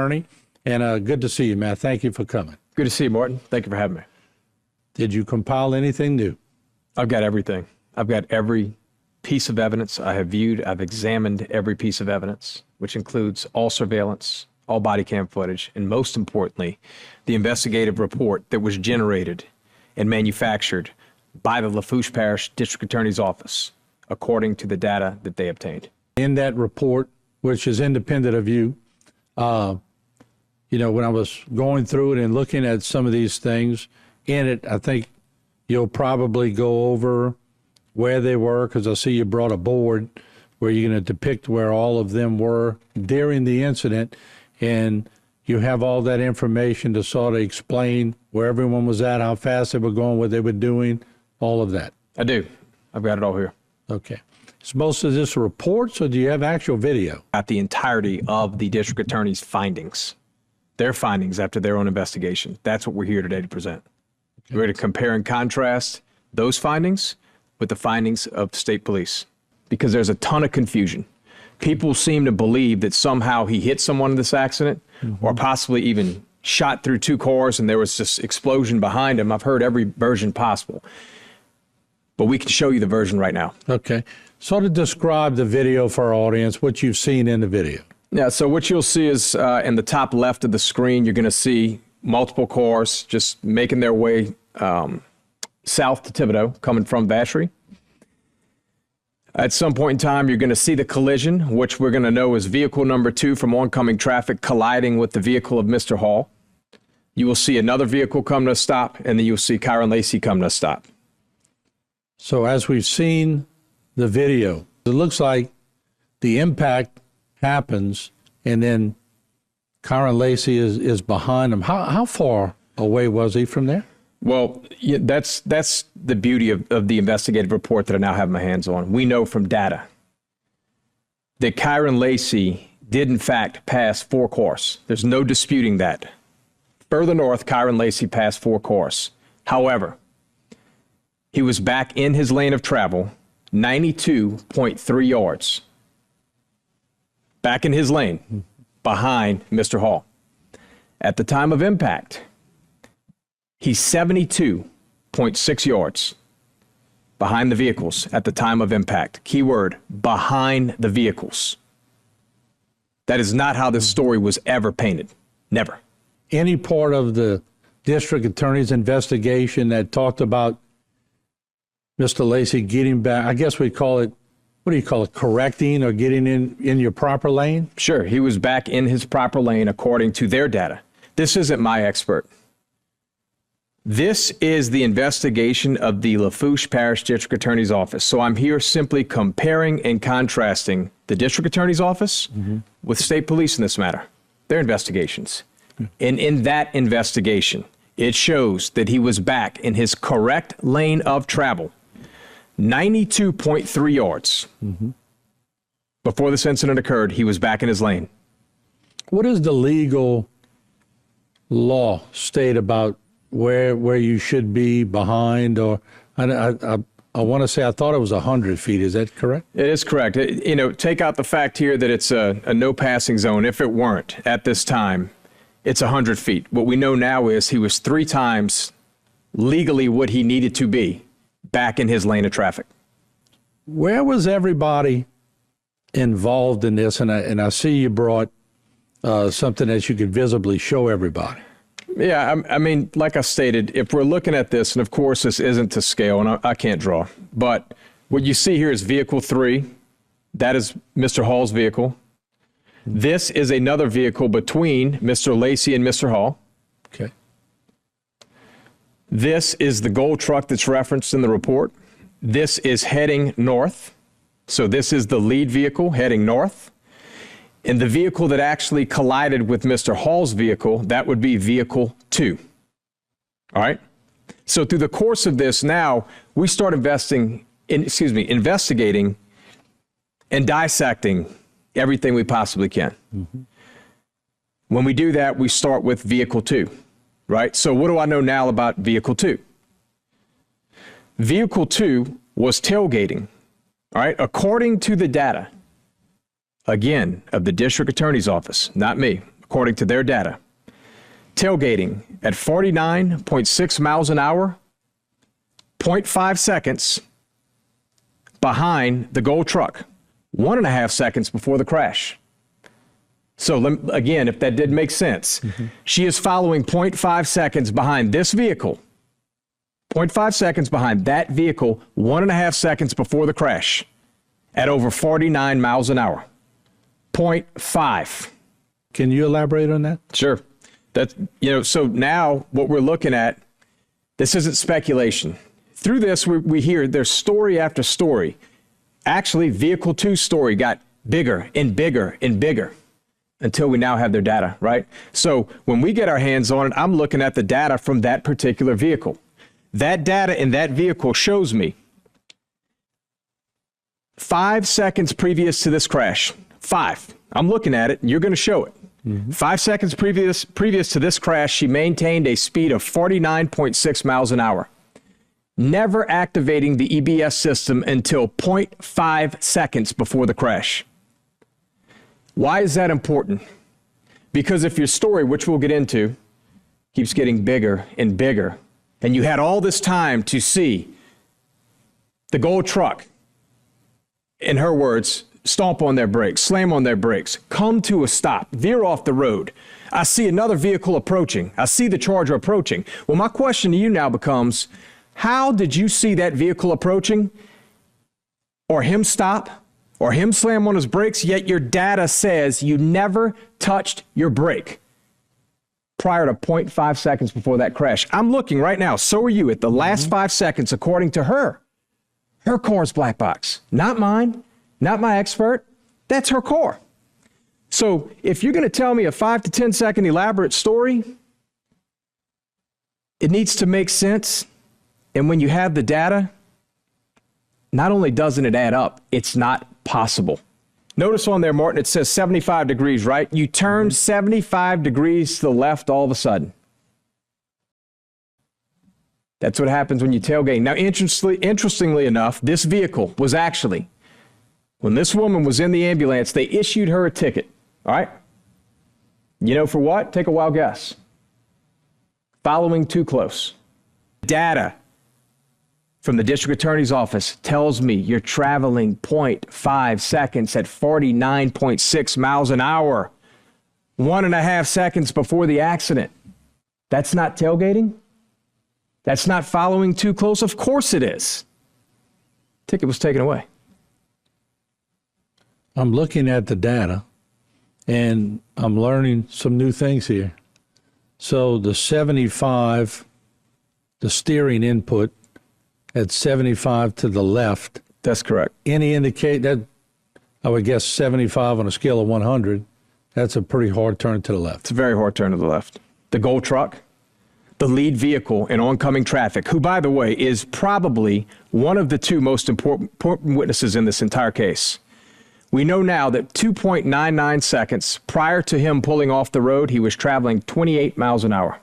Attorney. And good to see you, Matt. Thank you for coming. Good to see you, Martin. Thank you for having me. Did you compile anything new? I've got everything. I've got every piece of evidence I have viewed. I've examined every piece of evidence, which includes all surveillance, all body cam footage, and most importantly, the investigative report that was generated and manufactured by the Lafourche Parish District Attorney's Office, according to the data that they obtained. In that report, which is independent of you, when I was going through it and looking at some of these things in it, I think you'll probably go over where they were, because I see you brought a board where you're going to depict where all of them were during the incident, and you have all that information to sort of explain where everyone was at, how fast they were going, what they were doing, all of that. I do. I've got it all here. Okay. Is most of this reports, or do you have actual video? At the entirety of the district attorney's findings, their findings after their own investigation. That's what we're here today to present. Okay. We're going to compare and contrast those findings with the findings of state police, because there's a ton of confusion. People seem to believe that somehow he hit someone in this accident, or possibly even shot through two cars and there was this explosion behind him. I've heard every version possible, but we can show you the version right now. Okay. Sort of describe the video for our audience, what you've seen in the video. Yeah, so what you'll see is in the top left of the screen, you're going to see multiple cars just making their way south to Thibodaux, coming from Vacherie. At some point in time, you're going to see the collision, which we're going to know is vehicle number 2 from oncoming traffic colliding with the vehicle of Mr. Hall. You will see another vehicle come to a stop, and then you'll see Kyren Lacy come to a stop. So as we've seen the video, it looks like the impact happens, and then Kyren Lacy is behind him. How far away was he from there? Well, yeah, that's the beauty of the investigative report that I now have my hands on. We know from data that Kyren Lacy did, in fact, pass 4 cars. There's no disputing that. Further north, Kyren Lacy passed 4 cars. However, he was back in his lane of travel, 92.3 yards. Back in his lane, behind Mr. Hall. At the time of impact, he's 72.6 yards behind the vehicles at the time of impact. Keyword, behind the vehicles. That is not how this story was ever painted. Never. Any part of the district attorney's investigation that talked about Mr. Lacy getting back, I guess we call it, what do you call it, correcting or getting in your proper lane? Sure, he was back in his proper lane according to their data. This isn't my expert. This is the investigation of the Lafourche Parish District Attorney's Office. So I'm here simply comparing and contrasting the District Attorney's Office with state police in this matter, their investigations. And in that investigation, it shows that he was back in his correct lane of travel, 92.3 yards. Before this incident occurred, he was back in his lane. What does the legal law state about where you should be behind? Or I want to say, I thought it was 100 feet. Is that correct? It is correct. Take out the fact here that it's a no passing zone. If it weren't at this time, it's 100 feet. What we know now is he was 3 times legally what he needed to be back in his lane of traffic. Where was everybody involved in this? And I see you brought something that you could visibly show everybody. Yeah, I mean, like I stated, if we're looking at this, and of course this isn't to scale, and I can't draw, but what you see here is vehicle 3. That is Mr. Hall's vehicle. This is another vehicle between Mr. Lacy and Mr. Hall. Okay. This is the gold truck that's referenced in the report. This is heading north. So this is the lead vehicle heading north. And the vehicle that actually collided with Mr. Hall's vehicle, that would be vehicle 2. All right? So through the course of this now, we start investigating and dissecting everything we possibly can. When we do that, we start with vehicle 2, right? So what do I know now about vehicle 2? Vehicle 2 was tailgating, all right? According to the data, again, of the district attorney's office, not me, according to their data, tailgating at 49.6 miles an hour, 0.5 seconds behind the gold truck, 1.5 seconds before the crash. So again, if that did make sense, she is following 0.5 seconds behind this vehicle, 0.5 seconds behind that vehicle, 1.5 seconds before the crash at over 49 miles an hour. 0.5. Can you elaborate on that? Sure. That's, so now what we're looking at, this isn't speculation. Through this, we hear there's story after story. Actually, Vehicle 2's story got bigger and bigger and bigger until we now have their data, right? So when we get our hands on it, I'm looking at the data from that particular vehicle. That data in that vehicle shows me 5 seconds previous to this crash. 5. I'm looking at it, and you're going to show it. 5 seconds previous to this crash, she maintained a speed of 49.6 miles an hour, never activating the EBS system until 0.5 seconds before the crash. Why is that important? Because if your story, which we'll get into, keeps getting bigger and bigger, and you had all this time to see the gold truck, in her words, stomp on their brakes, slam on their brakes, come to a stop, veer off the road. I see another vehicle approaching. I see the Charger approaching. Well, my question to you now becomes, how did you see that vehicle approaching, or him stop, or him slam on his brakes, yet your data says you never touched your brake prior to 0.5 seconds before that crash? I'm looking right now, so are you, at the last 5 seconds according to her. Her car's black box, not mine. Not my expert. That's her core. So if you're going to tell me a 5 to 10 second elaborate story, it needs to make sense. And when you have the data, not only doesn't it add up, it's not possible. Notice on there, Martin, it says 75 degrees, right? You turn 75 degrees to the left all of a sudden. That's what happens when you tailgate. Now, interestingly enough, this vehicle was actually, when this woman was in the ambulance, they issued her a ticket, all right? You know for what? Take a wild guess. Following too close. Data from the district attorney's office tells me you're traveling 0.5 seconds at 49.6 miles an hour, 1.5 seconds before the accident. That's not tailgating? That's not following too close? Of course it is. Ticket was taken away. I'm looking at the data, and I'm learning some new things here. So the 75, the steering input at 75 to the left. That's correct. Any indicate that, I would guess 75 on a scale of 100, that's a pretty hard turn to the left. It's a very hard turn to the left. The gold truck, the lead vehicle in oncoming traffic, who, by the way, is probably one of the two most important witnesses in this entire case. We know now that 2.99 seconds prior to him pulling off the road, he was traveling 28 miles an hour.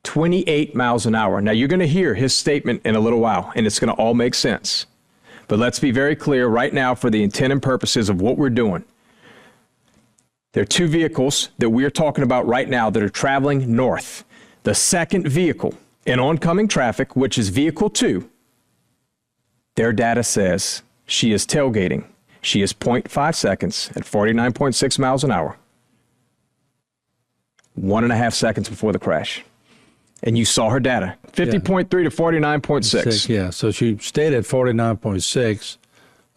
28 miles an hour. Now, you're going to hear his statement in a little while, and it's going to all make sense. But let's be very clear right now for the intent and purposes of what we're doing. There are two vehicles that we're talking about right now that are traveling north. The second vehicle in oncoming traffic, which is Vehicle 2, their data says she is tailgating. She is 0.5 seconds at 49.6 miles an hour, 1.5 seconds before the crash. And you saw her data, 50.3 to 49.6. Yeah, so she stayed at 49.6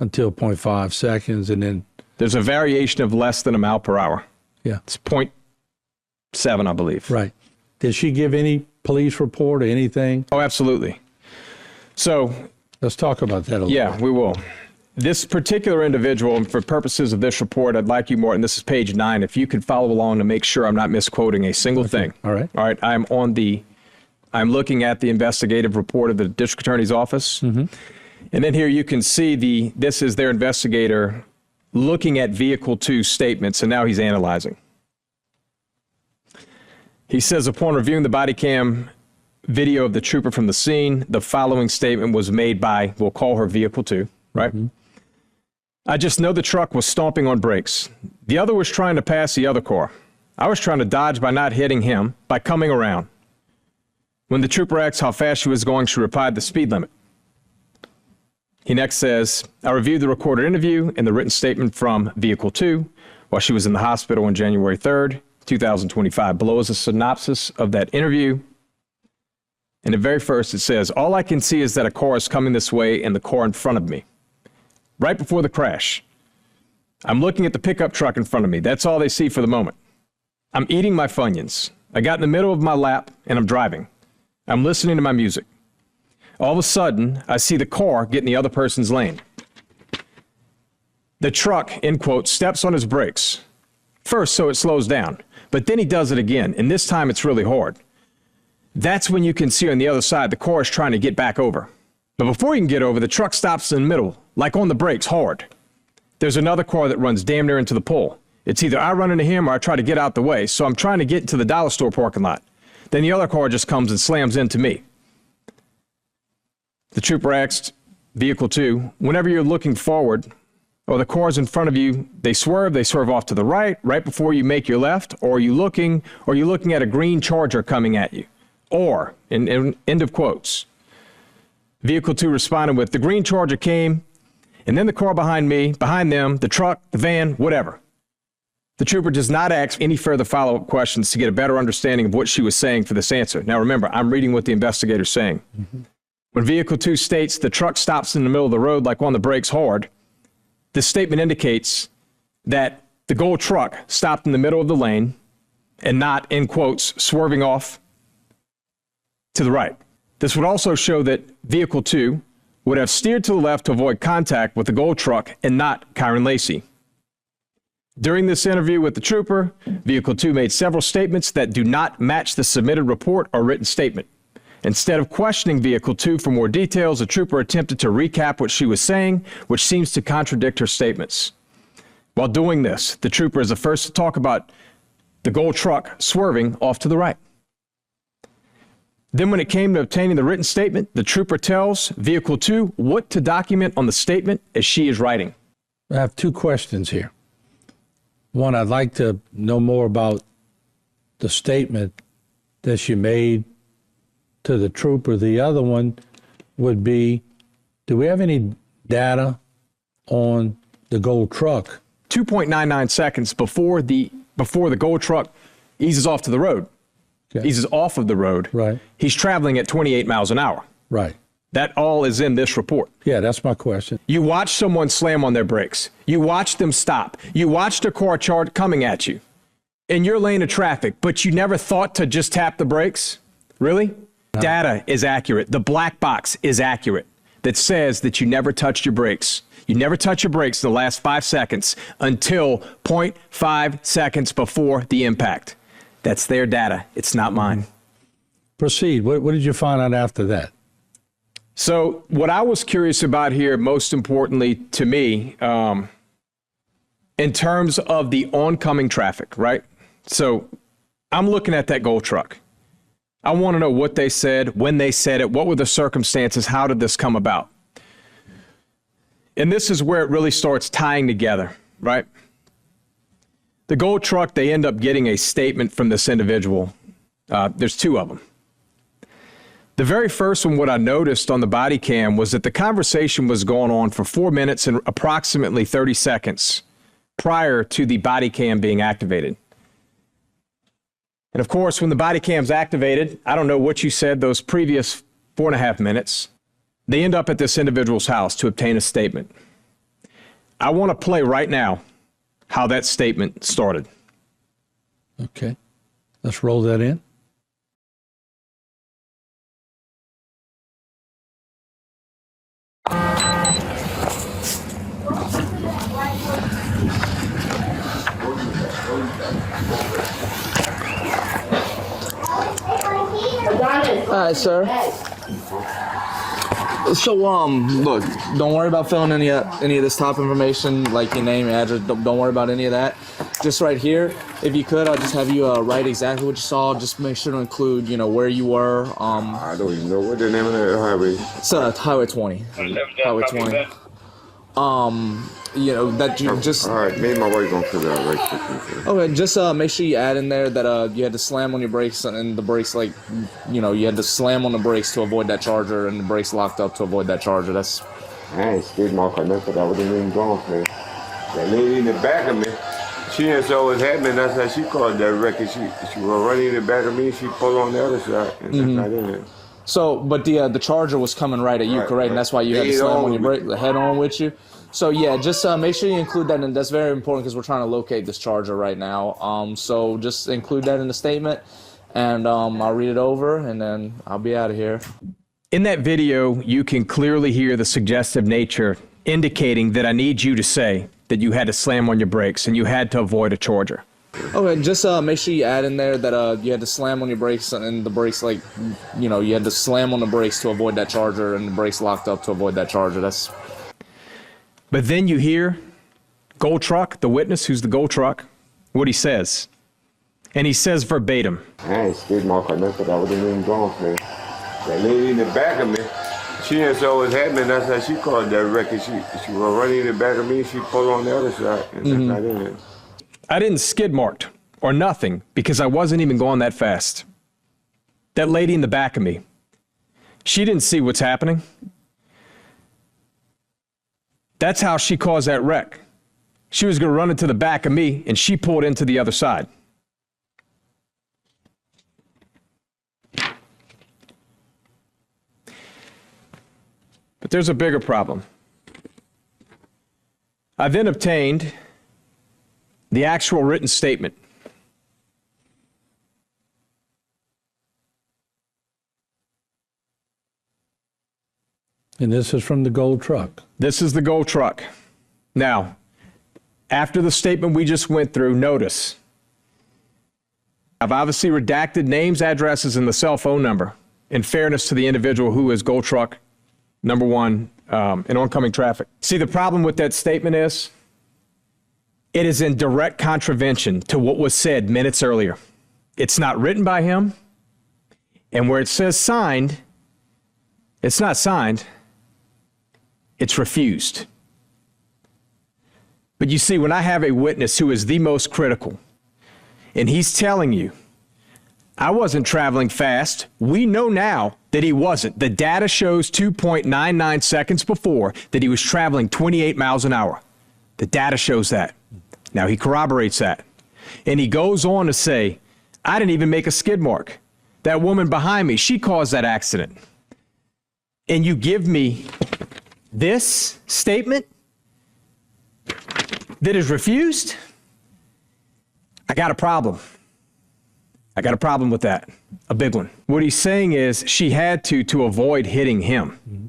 until 0.5 seconds, and then... There's a variation of less than a mile per hour. Yeah. It's 0.7, I believe. Right. Did she give any police report or anything? Oh, absolutely. So... Let's talk about that a little bit. Yeah, we will. This particular individual, and for purposes of this report, I'd like you, Martin, this is page 9, if you could follow along to make sure I'm not misquoting a single thing. All right. All right, I'm looking at the investigative report of the district attorney's office. And then here you can see this is their investigator looking at Vehicle 2's statements, and now he's analyzing. He says, upon reviewing the body cam video of the trooper from the scene, the following statement was made by, we'll call her Vehicle 2, right? I just know the truck was stomping on brakes. The other was trying to pass the other car. I was trying to dodge by not hitting him, by coming around. When the trooper asked how fast she was going, she replied the speed limit. He next says, I reviewed the recorded interview and the written statement from Vehicle 2 while she was in the hospital on January 3rd, 2025. Below is a synopsis of that interview. And at very first it says, all I can see is that a car is coming this way and the car in front of me. Right before the crash, I'm looking at the pickup truck in front of me. That's all they see for the moment. I'm eating my Funyuns. I got in the middle of my lap and I'm driving. I'm listening to my music. All of a sudden, I see the car get in the other person's lane. The truck, end quote, steps on his brakes. First, so it slows down, but then he does it again, and this time it's really hard. That's when you can see on the other side the car is trying to get back over. But before you can get over, the truck stops in the middle, like on the brakes, hard. There's another car that runs damn near into the pole. It's either I run into him or I try to get out the way, so I'm trying to get into the dollar store parking lot. Then the other car just comes and slams into me. The trooper asked Vehicle 2, whenever you're looking forward or the car's in front of you, they swerve off to the right before you make your left, or are you looking at a green Charger coming at you? Or, in end of quotes. Vehicle 2 responded with, the green Charger came, and then the car behind me, behind them, the truck, the van, whatever. The trooper does not ask any further follow-up questions to get a better understanding of what she was saying for this answer. Now remember, I'm reading what the investigator's saying. Mm-hmm. When Vehicle 2 states the truck stops in the middle of the road like on the brakes hard, this statement indicates that the gold truck stopped in the middle of the lane and not, in quotes, swerving off to the right. This would also show that Vehicle 2 would have steered to the left to avoid contact with the gold truck and not Kyren Lacy. During this interview with the trooper, Vehicle 2 made several statements that do not match the submitted report or written statement. Instead of questioning Vehicle 2 for more details, the trooper attempted to recap what she was saying, which seems to contradict her statements. While doing this, the trooper is the first to talk about the gold truck swerving off to the right. Then when it came to obtaining the written statement, the trooper tells Vehicle 2 what to document on the statement as she is writing. I have two questions here. One, I'd like to know more about the statement that she made to the trooper. The other one would be, do we have any data on the gold truck? 2.99 seconds before the gold truck eases off to the road. Okay. Eases off of the road. Right. He's traveling at 28 miles an hour. Right. That all is in this report. Yeah, that's my question. You watch someone slam on their brakes. You watch them stop. You watched a car chart coming at you in your lane of traffic, but you never thought to just tap the brakes? Really? No. Data is accurate. The black box is accurate that says that you never touched your brakes. You never touch your brakes in the last 5 seconds until 0.5 seconds before the impact. That's their data. It's not mine. Proceed. What did you find out after that? So what I was curious about here, most importantly to me, in terms of the oncoming traffic, right? So I'm looking at that gold truck. I want to know what they said, when they said it, what were the circumstances, how did this come about? And this is where it really starts tying together, right? The gold truck, they end up getting a statement from this individual. There's two of them. The very first one, what I noticed on the body cam was that the conversation was going on for 4 minutes and approximately 30 seconds prior to the body cam being activated. And of course, when the body cam's activated, I don't know what you said those previous 4.5 minutes, they end up at this individual's house to obtain a statement. I want to play right now how that statement started. Okay, let's roll that in. All right, sir. So, look, don't worry about filling any of this top information, like your name, your address. Don't worry about any of that. Just right here, if you could, I'll just have you write exactly what you saw. Just make sure to include, where you were. I don't even know what the name of that highway. It's Highway 20. Highway 20. You know, that you just. All right, me and my wife gonna figure out right quick. Okay, just make sure you add in there that you had to slam on your brakes and the brakes, like, you know, you had to slam on the brakes to avoid that charger and the brakes locked up to avoid that charger. That's. I ain't skid mark or nothing, but I wasn't even going for it. That lady in the back of me, she didn't saw what was happening. That's how she called that wreck. She was running in the back of me. She pulled on the other side, and that's not in it. So, but the charger was coming right at you, Right, correct? right. And that's why you had to Head slam on on your with brake, head on with you. So yeah, just make sure you include that, and that's very important because we're trying to locate this charger right now. So just include that in the statement, and I'll read it over, and then I'll be out of here. In that video, you can clearly hear the suggestive nature indicating that I need you to say that you had to slam on your brakes and you had to avoid a charger. Okay, just make sure you add in there that you had to slam on your brakes and the brakes, like, you know, you had to slam on the brakes to avoid that charger and the brakes locked up to avoid that charger. That's. But then you hear Gold Truck, the witness who's the Gold Truck, what he says. And he says verbatim. I ain't skid mark or nothing, but I wasn't even going for it. That lady in the back of me, she didn't saw what was happening. That's how she called that wreck. She was running in the back of me. She pulled on the other side, and that's not in it. I didn't skid marked or nothing because I wasn't even going that fast. That lady in the back of me, she didn't see what's happening. That's how she caused that wreck. She was going to run into the back of me, and she pulled into the other side. But there's a bigger problem. I then obtained the actual written statement. And this is from the Gold Truck. This is the Gold Truck. Now, after the statement we just went through, notice I've obviously redacted names, addresses, and the cell phone number in fairness to the individual who is Gold Truck number one in oncoming traffic. See, the problem with that statement is it is in direct contravention to what was said minutes earlier. It's not written by him, and where it says signed, it's not signed. It's refused. But you see, when I have a witness who is the most critical, and he's telling you, I wasn't traveling fast. We know now that he wasn't. The data shows 2.99 seconds before that he was traveling 28 miles an hour. The data shows that. Now he corroborates that. And he goes on to say, I didn't even make a skid mark. That woman behind me, she caused that accident. And you give me this statement that is refused? I got a problem. I got a problem with that. A big one. What he's saying is she had to avoid hitting him. Mm-hmm.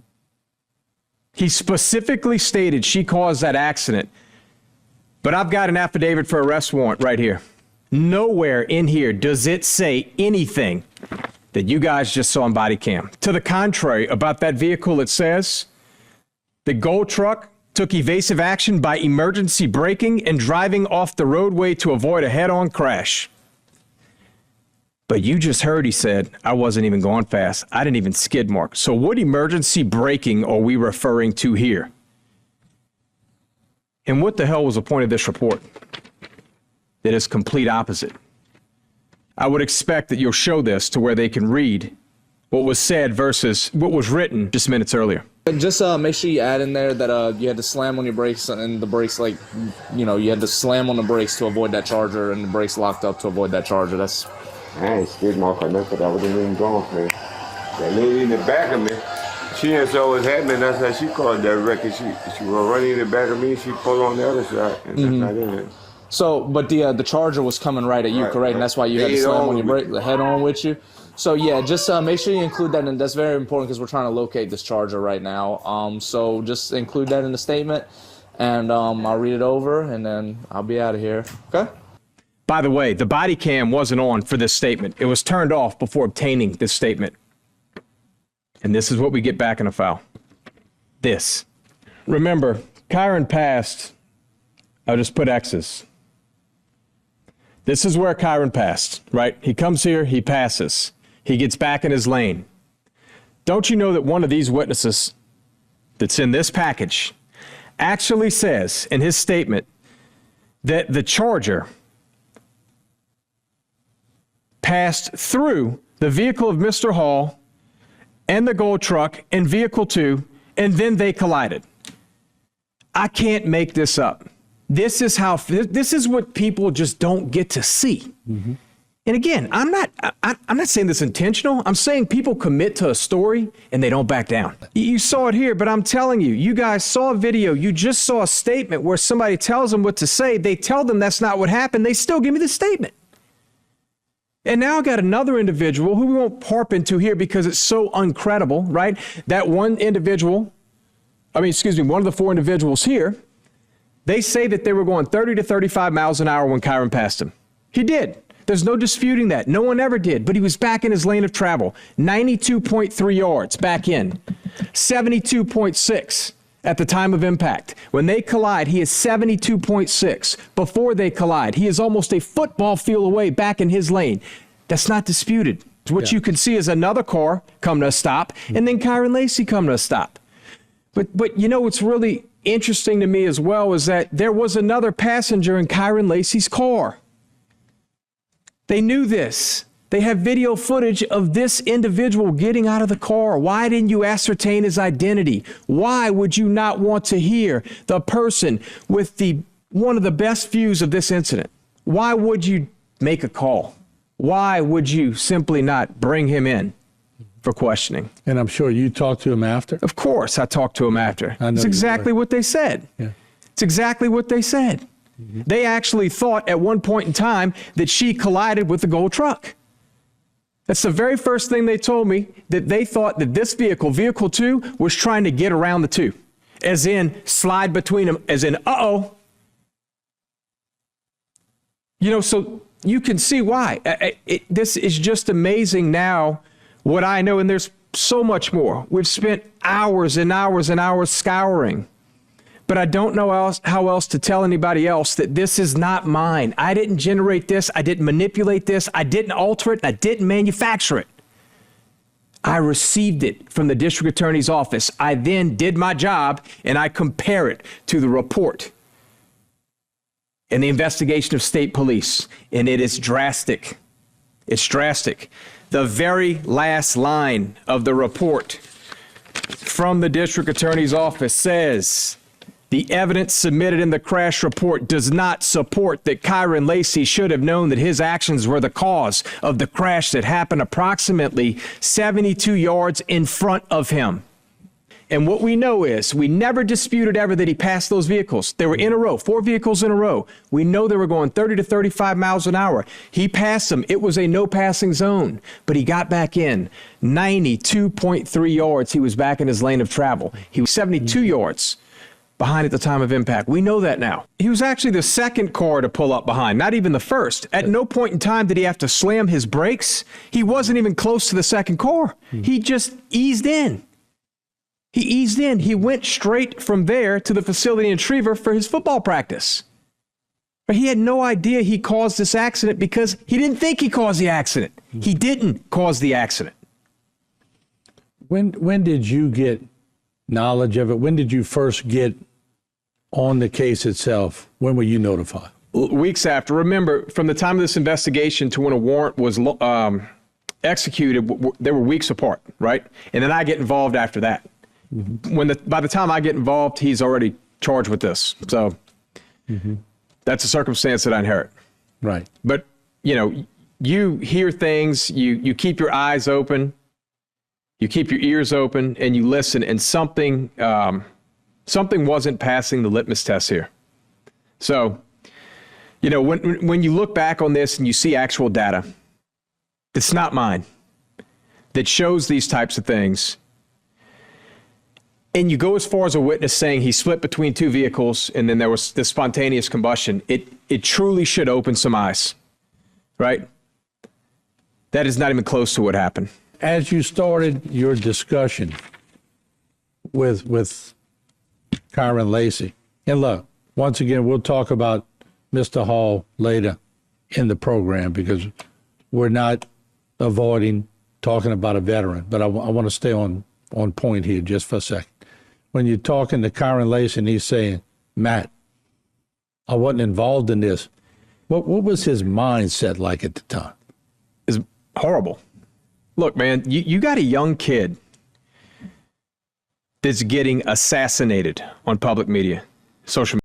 He specifically stated she caused that accident, but I've got an affidavit for arrest warrant right here. Nowhere in here does it say anything that you guys just saw on body cam. To the contrary, about that vehicle, it says the Gold Truck took evasive action by emergency braking and driving off the roadway to avoid a head-on crash. But you just heard he said, I wasn't even going fast. I didn't even skid mark. So what emergency braking are we referring to here? And what the hell was the point of this report? That is complete opposite. I would expect that you'll show this to where they can read what was said versus what was written just minutes earlier. Just make sure you add in there that you had to slam on your brakes and the brakes, like, you know, you had to slam on the brakes to avoid that charger and the brakes locked up to avoid that charger. That's. I ain't skid mark or nothing, but I wasn't even going for it. That lady in the back of me, she didn't saw what was happening. That's how she called that wreck. She was running in the back of me. She pulled on the other side, and that's not in it. So, but the charger was coming right at you, Right, correct? right. And that's why you had to Head slam on on your with brake, head on with you. So yeah, just make sure you include that, and that's very important because we're trying to locate this charger right now. So just include that in the statement, and I'll read it over, and then I'll be out of here. Okay? By the way, the body cam wasn't on for this statement. It was turned off before obtaining this statement. And this is what we get back in a file. This. Remember, Kyren passed. I'll just put X's. This is where Kyren passed, right? He comes here, he passes. He gets back in his lane. Don't you know that one of these witnesses that's in this package actually says in his statement that the Charger passed through the vehicle of Mr. Hall and the gold truck and vehicle 2, and then they collided. I can't make this up. This is what people just don't get to see. Mm-hmm. And again, I'm not saying this intentional. I'm saying people commit to a story and they don't back down. You saw it here, but I'm telling you, you guys saw a video. You just saw a statement where somebody tells them what to say. They tell them that's not what happened. They still give me the statement. And now I got another individual who we won't harp into here because it's so uncredible, right? That one of the 4 individuals here, they say that they were going 30 to 35 miles an hour when Kyren passed him. He did. There's no disputing that. No one ever did, but he was back in his lane of travel. 92.3 yards back in, 72.6 at the time of impact. When they collide, he is 72.6. Before they collide, he is almost a football field away back in his lane. That's not disputed. What you can see is another car come to a stop, and then Kyren Lacy come to a stop. But you know what's really interesting to me as well is that there was another passenger in Kyren Lacy's car. They knew this. They have video footage of this individual getting out of the car. Why didn't you ascertain his identity? Why would you not want to hear the person with one of the best views of this incident? Why would you make a call? Why would you simply not bring him in for questioning? And I'm sure you talked to him after? Of course I talked to him after. It's exactly what they said. Yeah. It's exactly what they said. Mm-hmm. They actually thought at one point in time that she collided with the gold truck. That's the very first thing they told me, that they thought that this vehicle 2, was trying to get around the 2, as in slide between them, as in, uh-oh. You know, so you can see why. This is just amazing now, what I know, and there's so much more. We've spent hours and hours and hours scouring. But I don't know how else to tell anybody else that this is not mine. I didn't generate this. I didn't manipulate this. I didn't alter it. I didn't manufacture it. I received it from the district attorney's office. I then did my job, and I compare it to the report and the investigation of state police, and it is drastic. It's drastic. The very last line of the report from the district attorney's office says, the evidence submitted in the crash report does not support that Kyren Lacy should have known that his actions were the cause of the crash that happened approximately 72 yards in front of him. And what we know is we never disputed ever that he passed those vehicles. They were in a row, 4 vehicles in a row. We know they were going 30 to 35 miles an hour. He passed them. It was a no passing zone, but he got back in 92.3 yards. He was back in his lane of travel. He was 72 yards behind at the time of impact. We know that now. He was actually the second car to pull up behind, not even the first. At no point in time did he have to slam his brakes. He wasn't even close to the second car. He just eased in. He eased in. He went straight from there to the facility in Trevor for his football practice. But he had no idea he caused this accident because he didn't think he caused the accident. He didn't cause the accident. When did you get knowledge of it? When did you first get on the case itself? When were you notified? Weeks after. Remember, from the time of this investigation to when a warrant was executed, there were weeks apart, right? And then I get involved after that. Mm-hmm. By the time I get involved, he's already charged with this. So that's a circumstance that I inherit. Right. But, you know, you hear things, you keep your eyes open, you keep your ears open, and you listen, and something wasn't passing the litmus test here. So, you know, when you look back on this and you see actual data that's not mine, that shows these types of things, and you go as far as a witness saying he split between 2 vehicles and then there was this spontaneous combustion, it truly should open some eyes, right? That is not even close to what happened. As you started your discussion with Kyren Lacy, and look, once again, we'll talk about Mr. Hall later in the program because we're not avoiding talking about a veteran, but I want to stay on point here just for a second. when you're talking to Kyren Lacy and he's saying, Matt, I wasn't involved in this. What was his mindset like at the time? It's horrible. Look, man, you got a young kid that's getting assassinated on public media, social media,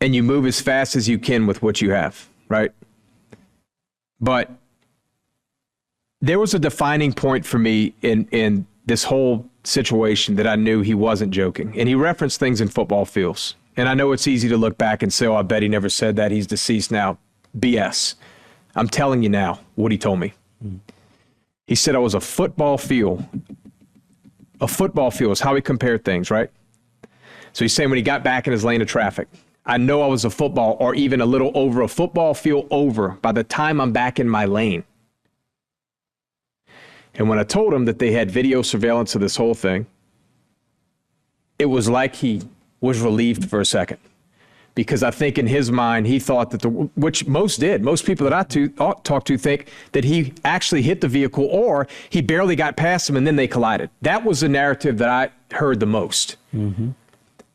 and you move as fast as you can with what you have, right? But there was a defining point for me in this whole situation that I knew he wasn't joking. And he referenced things in football fields. And I know it's easy to look back and say, oh, I bet he never said that. He's deceased now. BS. I'm telling you now what he told me. He said I was a football field. A football field is how he compared things, right? So he's saying when he got back in his lane of traffic, I know I was a football or even a little over a football field over by the time I'm back in my lane. And when I told him that they had video surveillance of this whole thing, it was like he was relieved for a second. Because I think in his mind, he thought that, which most did, most people that I talk to think that he actually hit the vehicle or he barely got past him and then they collided. That was the narrative that I heard the most. Mm-hmm.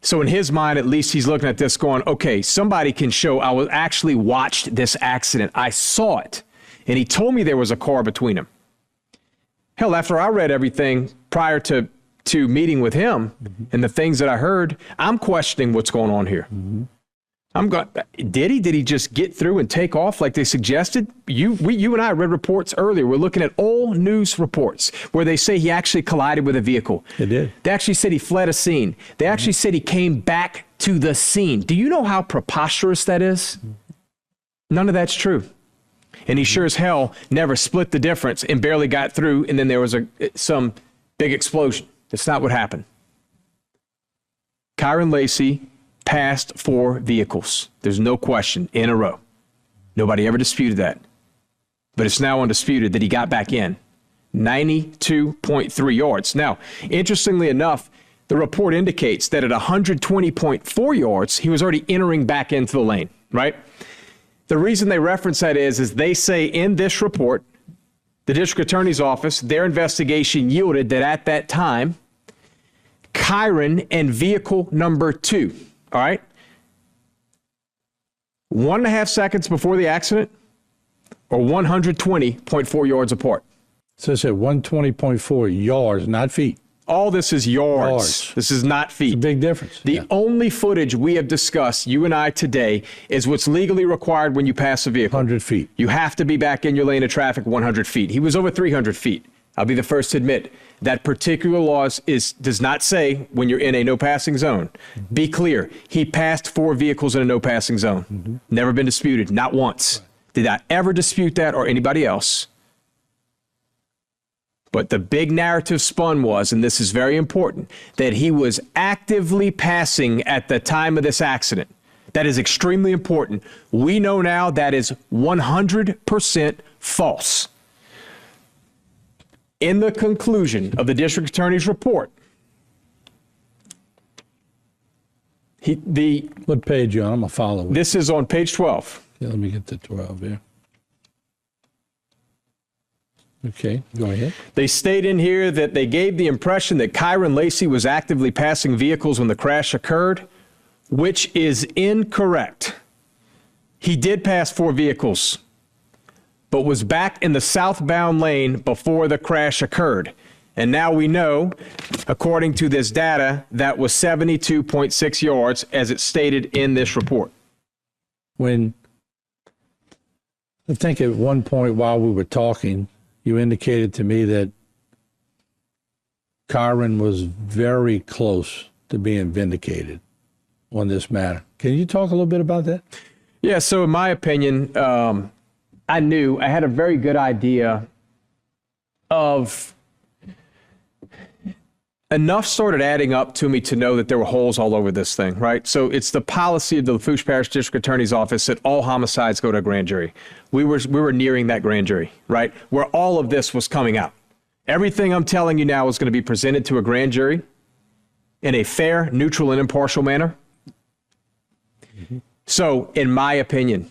So in his mind, at least he's looking at this going, okay, somebody can show I was actually watched this accident. I saw it. And he told me there was a car between them. Hell, after I read everything prior to meeting with him and the things that I heard, I'm questioning what's going on here. Mm-hmm. Did he just get through and take off like they suggested? You and I read reports earlier. We're looking at all news reports where they say he actually collided with a vehicle. They did. They actually said he fled a scene. They actually said he came back to the scene. Do you know how preposterous that is? None of that's true. And he sure as hell never split the difference and barely got through, and then there was some big explosion. That's not what happened. Kyren Lacy passed 4 vehicles. There's no question, in a row. Nobody ever disputed that. But it's now undisputed that he got back in. 92.3 yards. Now, interestingly enough, the report indicates that at 120.4 yards, he was already entering back into the lane, right? The reason they reference that is they say in this report, the district attorney's office, their investigation yielded that at that time, Kyren and vehicle number 2, all right, 1.5 seconds before the accident or 120.4 yards apart. So it said 120.4 yards, not feet. All this is yards. This is not feet. It's a big difference. The only footage we have discussed, you and I today, is what's legally required when you pass a vehicle. 100 feet. You have to be back in your lane of traffic 100 feet. He was over 300 feet. I'll be the first to admit that particular law does not say when you're in a no passing zone. Mm-hmm. Be clear. He passed 4 vehicles in a no passing zone. Mm-hmm. Never been disputed. Not once. Right. Did I ever dispute that or anybody else? But the big narrative spun was, and this is very important, that he was actively passing at the time of this accident. That is extremely important. We know now that is 100% false. In the conclusion of the district attorney's report, what page you on? I'm going to follow it. This is on page 12. Yeah, let me get to 12 here. Okay, go ahead. They state in here that they gave the impression that Kyren Lacy was actively passing vehicles when the crash occurred, which is incorrect. He did pass 4 vehicles, but was back in the southbound lane before the crash occurred. And now we know, according to this data, that was 72.6 yards, as it's stated in this report. I think at one point while we were talking, you indicated to me that Kyren was very close to being vindicated on this matter. Can you talk a little bit about that? Yeah, so in my opinion, I had a very good idea of enough started adding up to me to know that there were holes all over this thing, right? So it's the policy of the Lafourche Parish District Attorney's Office that all homicides go to a grand jury. We were nearing that grand jury, right? Where all of this was coming out. Everything I'm telling you now is going to be presented to a grand jury in a fair, neutral, and impartial manner. Mm-hmm. So, in my opinion,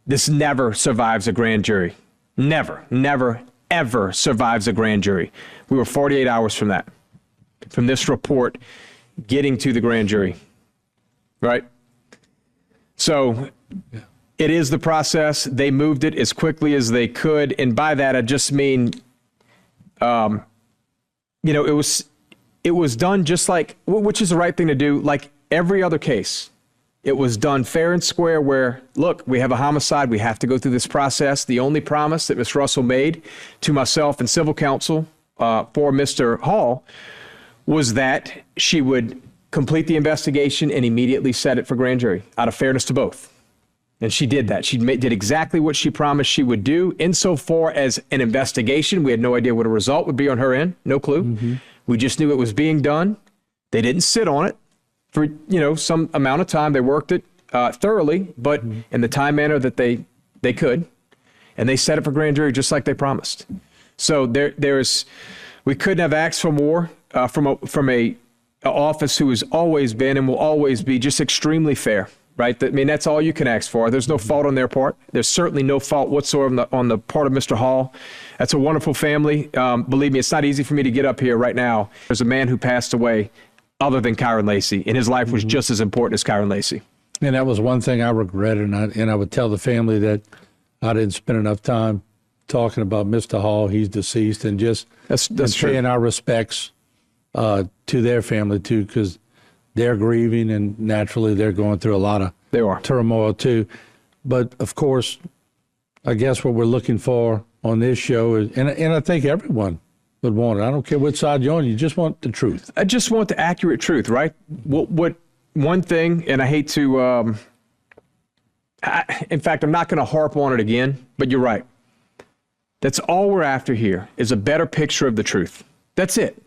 this never survives a grand jury. Never, ever survives a grand jury. We were 48 hours from that. from this report getting to the grand jury, right? So it is the process. They moved it as quickly as they could. And by that, I just mean, it was done just like, which is the right thing to do, like every other case. It was done fair and square where, look, we have a homicide. We have to go through this process. The only promise that Ms. Russell made to myself and civil counsel for Mr. Hall was that she would complete the investigation and immediately set it for grand jury out of fairness to both. And she did that. She did exactly what she promised she would do. Insofar as an investigation, we had no idea what a result would be on her end. No clue. Mm-hmm. We just knew it was being done. They didn't sit on it for, some amount of time. They worked it thoroughly, but in the time manner that they could. And they set it for grand jury just like they promised. So we couldn't have asked for more from a office who has always been and will always be just extremely fair, right? That's all you can ask for. There's no fault on their part. There's certainly no fault whatsoever on the part of Mr. Hall. That's a wonderful family. Believe me, it's not easy for me to get up here right now. There's a man who passed away other than Kyren Lacy, and his life was just as important as Kyren Lacy. And that was one thing I regretted, and I would tell the family that I didn't spend enough time talking about Mr. Hall. He's deceased, and just that's paying our respects to their family too, because they're grieving, and naturally they're going through a lot of turmoil too. But of course, I guess what we're looking for on this show is, and I think everyone would want it. I don't care what side you're on. You just want the truth. I just want the accurate truth, right? What one thing, and I hate to, in fact, I'm not going to harp on it again, but you're right. That's all we're after here is a better picture of the truth. That's it.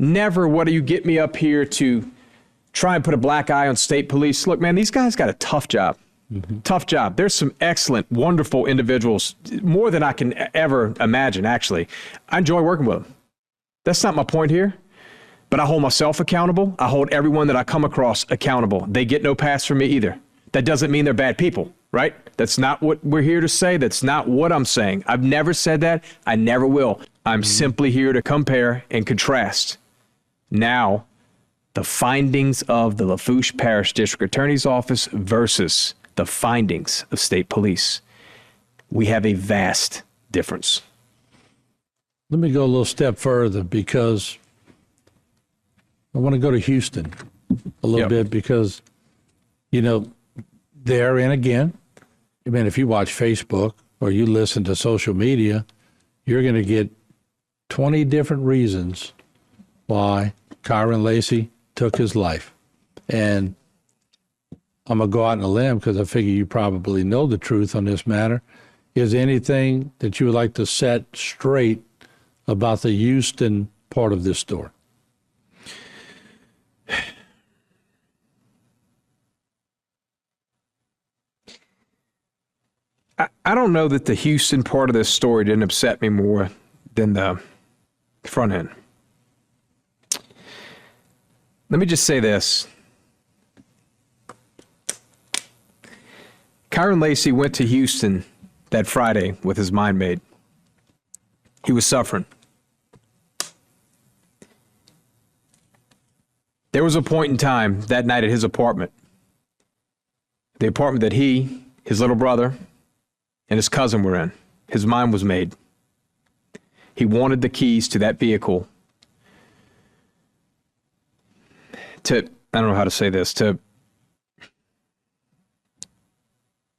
Never what do you get me up here to try and put a black eye on state police. Look, man, these guys got a tough job. Mm-hmm. Tough job. There's some excellent, wonderful individuals, more than I can ever imagine, actually. I enjoy working with them. That's not my point here. But I hold myself accountable. I hold everyone that I come across accountable. They get no pass from me either. That doesn't mean they're bad people, right? That's not what we're here to say. That's not what I'm saying. I've never said that. I never will. I'm simply here to compare and contrast. Now, the findings of the Lafourche Parish District Attorney's Office versus the findings of state police. We have a vast difference. Let me go a little step further, because I want to go to Houston a little bit, because, there, and again, if you watch Facebook or you listen to social media, you're going to get 20 different reasons why Kyren Lacy took his life. And I'm going to go out on a limb, because I figure you probably know the truth on this matter. Is there anything that you would like to set straight about the Houston part of this story? I don't know that the Houston part of this story didn't upset me more than the front end. Let me just say this. Kyren Lacy went to Houston that Friday with his mind made. He was suffering. There was a point in time that night at his apartment, the apartment that he, his little brother, and his cousin were in. His mind was made. He wanted the keys to that vehicle to, I don't know how to say this, to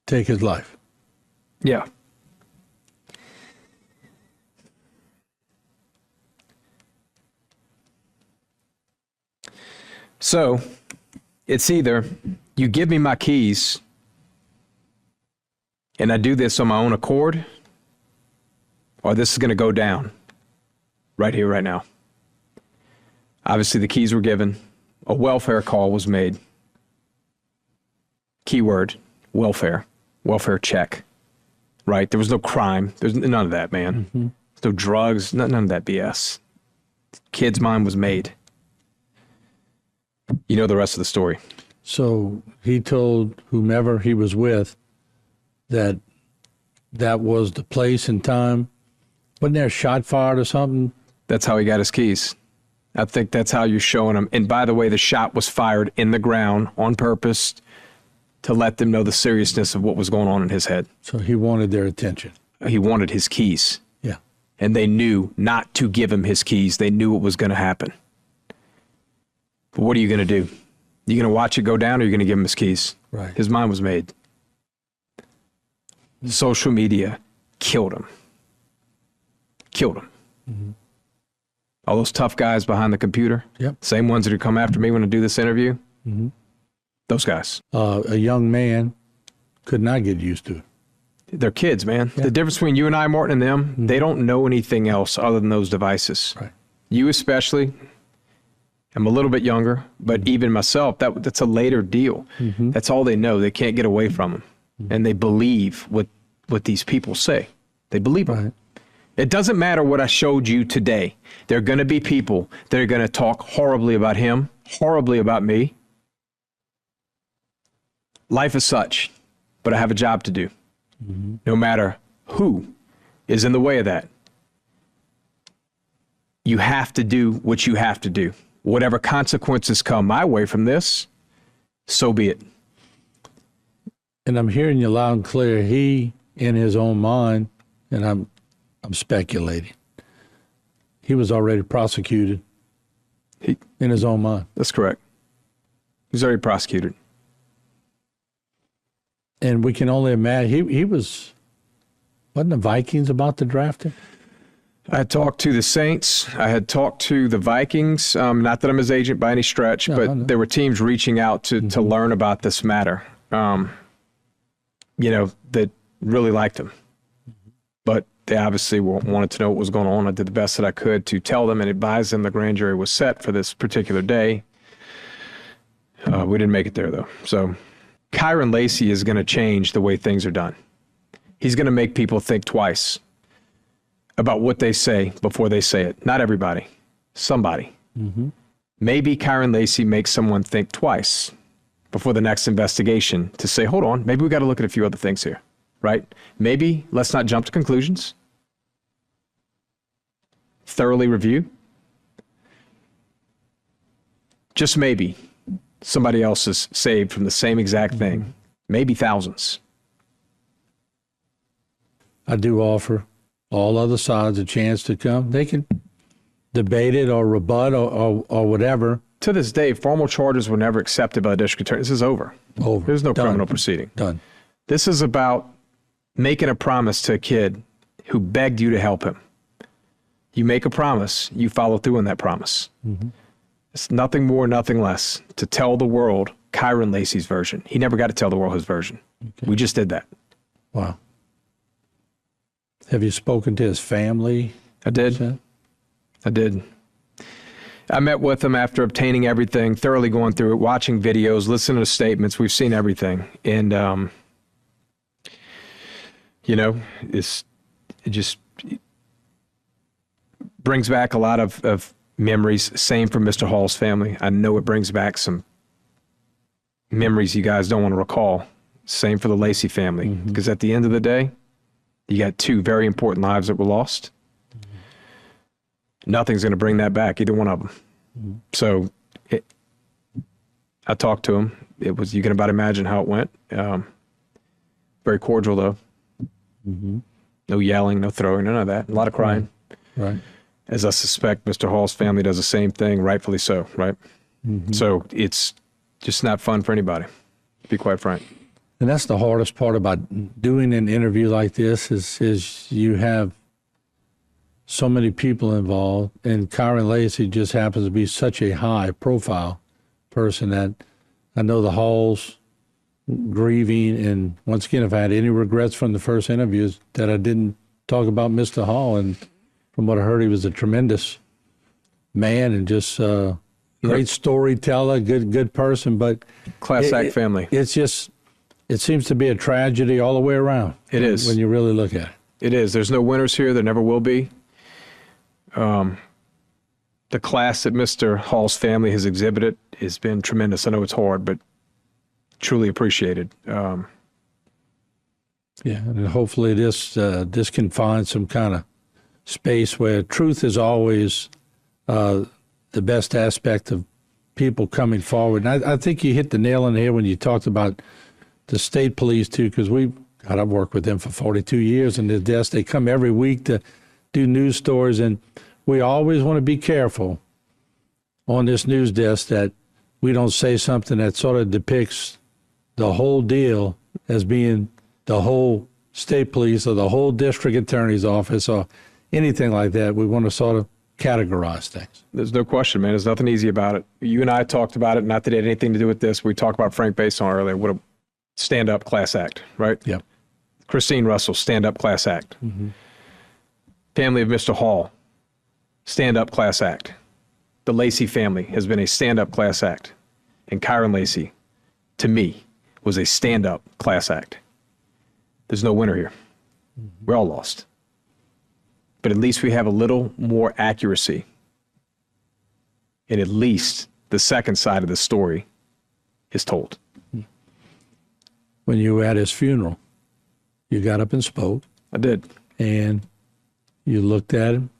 take his life. Yeah. So it's either you give me my keys and I do this on my own accord, or this is going to go down right here, right now. Obviously, the keys were given. A welfare call was made. Keyword, welfare. Welfare check. Right? There was no crime. There's none of that, man. Mm-hmm. There's no drugs. None of that BS. Kid's mind was made. You know the rest of the story. So he told whomever he was with that that was the place and time. Wasn't there a shot fired or something? That's how he got his keys. I think that's how you're showing them. And by the way, the shot was fired in the ground on purpose to let them know the seriousness of what was going on in his head. So he wanted their attention. He wanted his keys. Yeah. And they knew not to give him his keys. They knew what was going to happen. But what are you going to do? You going to watch it go down, or are you going to give him his keys? Right. His mind was made. Social media killed him. Killed him. Mm-hmm. All those tough guys behind the computer, Yep. same ones that would come after me when I do this interview, Mm-hmm. those guys. A young man could not get used to it. They're kids, man. Yeah. The difference between you and I, Martin, and them, they don't know anything else other than those devices. Right. You especially. I'm a little bit younger, but even myself, that's a later deal. Mm-hmm. That's all they know. They can't get away from them. And they believe what these people say. They believe them. Right. It doesn't matter what I showed you today. There are going to be people that are going to talk horribly about him, horribly about me. Life is such, but I have a job to do. Mm-hmm. No matter who is in the way of that. You have to do what you have to do. Whatever consequences come my way from this, so be it. And I'm hearing you loud and clear. He, in his own mind, and I'm speculating, he was already prosecuted in his own mind. That's correct. He's already prosecuted. And we can only imagine, wasn't the Vikings about to draft him? I had talked to the Saints. I had talked to the Vikings. Not that I'm his agent by any stretch, No, but there were teams reaching out to learn about this matter, that really liked him. But they obviously wanted to know what was going on. I did the best that I could to tell them and advise them the grand jury was set for this particular day. We didn't make it there, though. So Kyren Lacy is going to change the way things are done. He's going to make people think twice about what they say before they say it. Not everybody. Somebody. Mm-hmm. Maybe Kyren Lacy makes someone think twice before the next investigation to say, hold on, maybe we got to look at a few other things here, right? Maybe let's not jump to conclusions. Thoroughly review. Just maybe somebody else is saved from the same exact thing. Maybe thousands. I do offer all other sides a chance to come. They can debate it or rebut or whatever. To this day, formal charges were never accepted by the district attorney. This is over. Over. There's no Done. criminal proceeding. Done. This is about making a promise to a kid who begged you to help him. You make a promise, you follow through on that promise. Mm-hmm. It's nothing more, nothing less to tell the world Kyren Lacy's version. He never got to tell the world his version. Okay. We just did that. Wow. Have you spoken to his family? I did. I did. I met with him after obtaining everything, thoroughly going through it, watching videos, listening to statements. We've seen everything. And, it just brings back a lot of memories. Same for Mr. Hall's family. I know it brings back some memories you guys don't want to recall. Same for the Lacy family. Because at the end of the day, you got two very important lives that were lost. Nothing's going to bring that back, either one of them. So I talked to him. You can about imagine how it went. Very cordial, though. No yelling, no throwing, none of that. A lot of crying. Right. As I suspect Mr. Hall's family does the same thing, rightfully so, right? So it's just not fun for anybody, to be quite frank. And that's the hardest part about doing an interview like this is you have so many people involved, and Kyren Lacy just happens to be such a high-profile person that I know the Halls grieving, and once again, if I had any regrets from the first interviews that I didn't talk about Mr. Hall, and from what I heard, he was a tremendous man and just great storyteller, good person, but Class act family. It's just, it seems to be a tragedy all the way around. It is. When you really look at it. It is. There's no winners here. There never will be. The class that Mr. Hall's family has exhibited has been tremendous. I know it's hard, but truly appreciated. Yeah, and hopefully this can find some kind of space where truth is always the best aspect of people coming forward. And I think you hit the nail on the head when you talked about the state police too, because I've worked with them for 42 years, and their desk, they come every week to do news stories, and we always want to be careful on this news desk that we don't say something that sort of depicts the whole deal as being the whole state police or the whole district attorney's office or anything like that. We want to sort of categorize things. There's no question, man. There's nothing easy about it. You and I talked about it, not that it had anything to do with this. We talked about Frank Bason earlier. What a stand-up class act, right? Yep. Christine Russell, stand-up class act. Mm-hmm. Family of Mr. Hall, stand-up class act. The Lacy family has been a stand-up class act. And Kyren Lacy, to me, was a stand-up class act. There's no winner here. Mm-hmm. We're all lost. But at least we have a little more accuracy. And at least the second side of the story is told. When you were at his funeral, you got up and spoke. I did. And you looked at him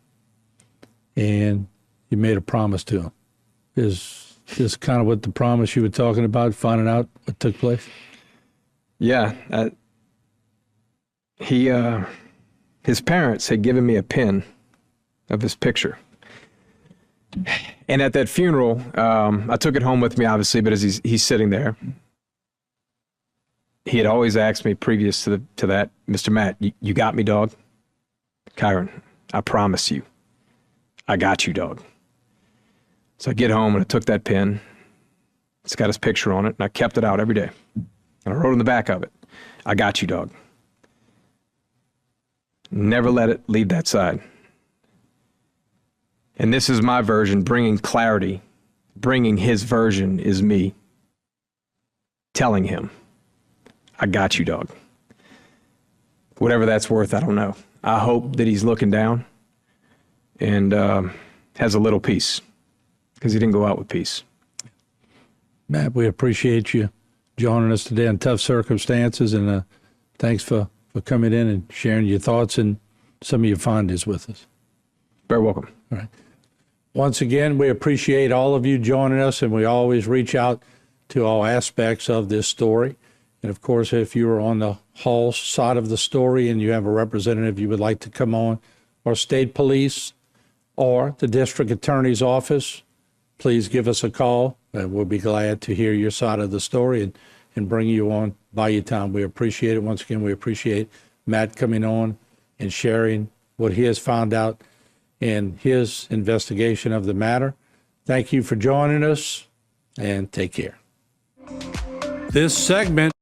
and you made a promise to him. Is this kind of what the promise you were talking about, finding out what took place? Yeah. His parents had given me a pin of his picture. And at that funeral, I took it home with me, obviously, but as he's sitting there, he had always asked me previous to that, Mr. Matt, you got me, dog? Kyren, I promise you, I got you, dog. So I get home and I took that pin. It's got his picture on it, and I kept it out every day. And I wrote on the back of it, I got you, dog. Never let it leave that side. And this is my version, bringing clarity. Bringing his version is me telling him, I got you, dog. Whatever that's worth, I don't know. I hope that he's looking down and has a little peace, because he didn't go out with peace. Matt, we appreciate you joining us today in tough circumstances, and thanks for coming in and sharing your thoughts and some of your findings with us. Very welcome. All right. Once again, we appreciate all of you joining us, and we always reach out to all aspects of this story. And of course, if you are on the Hall side of the story and you have a representative you would like to come on, or state police or the district attorney's office, please give us a call, and we'll be glad to hear your side of the story and bring you on by your time. We appreciate it. Once again, we appreciate Matt coming on and sharing what he has found out in his investigation of the matter. Thank you for joining us, and take care. This segment